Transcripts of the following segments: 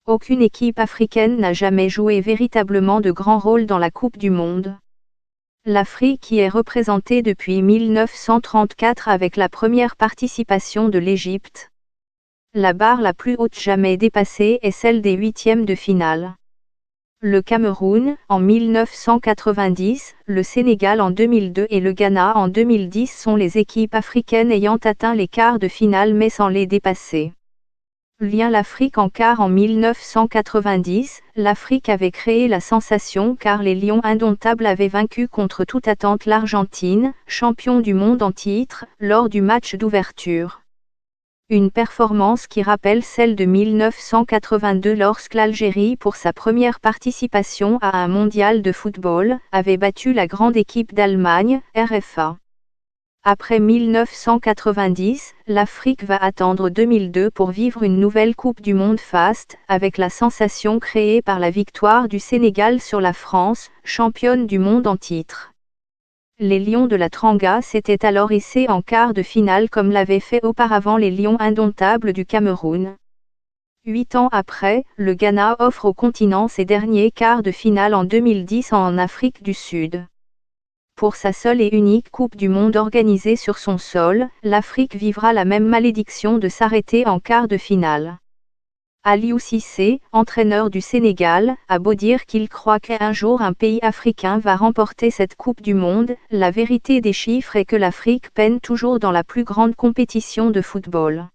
Aucune équipe africaine n'a jamais joué véritablement de grand rôle dans la Coupe du Monde. L'Afrique y est représentée depuis 1934 avec la première participation de l'Égypte. La barre la plus haute jamais dépassée est celle des huitièmes de finale. Le Cameroun, en 1990, le Sénégal en 2002 et le Ghana en 2010 sont les équipes africaines ayant atteint les quarts de finale mais sans les dépasser. L'Afrique en quart en 1990, l'Afrique avait créé la sensation car les Lions indomptables avaient vaincu contre toute attente l'Argentine, champion du monde en titre, lors du match d'ouverture. Une performance qui rappelle celle de 1982 lorsque l'Algérie pour sa première participation à un mondial de football, avait battu la grande équipe d'Allemagne, RFA. Après 1990, l'Afrique va attendre 2002 pour vivre une nouvelle Coupe du Monde faste, avec la sensation créée par la victoire du Sénégal sur la France, championne du monde en titre. Les Lions de la Teranga s'étaient alors hissés en quart de finale comme l'avaient fait auparavant les Lions indomptables du Cameroun. 8 ans après, le Ghana offre au continent ses derniers quarts de finale en 2010 en Afrique du Sud. Pour sa seule et unique Coupe du Monde organisée sur son sol, l'Afrique vivra la même malédiction de s'arrêter en quart de finale. Aliou Cissé, entraîneur du Sénégal, a beau dire qu'il croit qu'un jour un pays africain va remporter cette Coupe du Monde, la vérité des chiffres est que l'Afrique peine toujours dans la plus grande compétition de football.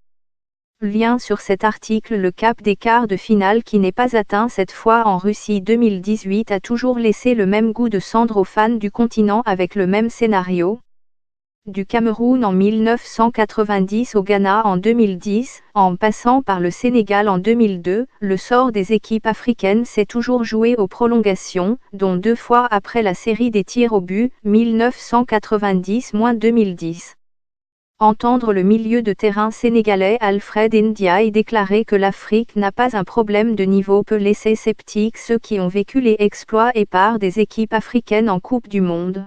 Lien sur cet article. Le cap des quarts de finale qui n'est pas atteint cette fois en Russie 2018 a toujours laissé le même goût de cendre aux fans du continent avec le même scénario. Du Cameroun en 1990 au Ghana en 2010, en passant par le Sénégal en 2002, le sort des équipes africaines s'est toujours joué aux prolongations, dont 2 fois après la série des tirs au but, 1990-2010. Entendre le milieu de terrain sénégalais Alfred Ndiaye déclarer que l'Afrique n'a pas un problème de niveau peut laisser sceptiques ceux qui ont vécu les exploits épars des équipes africaines en Coupe du Monde.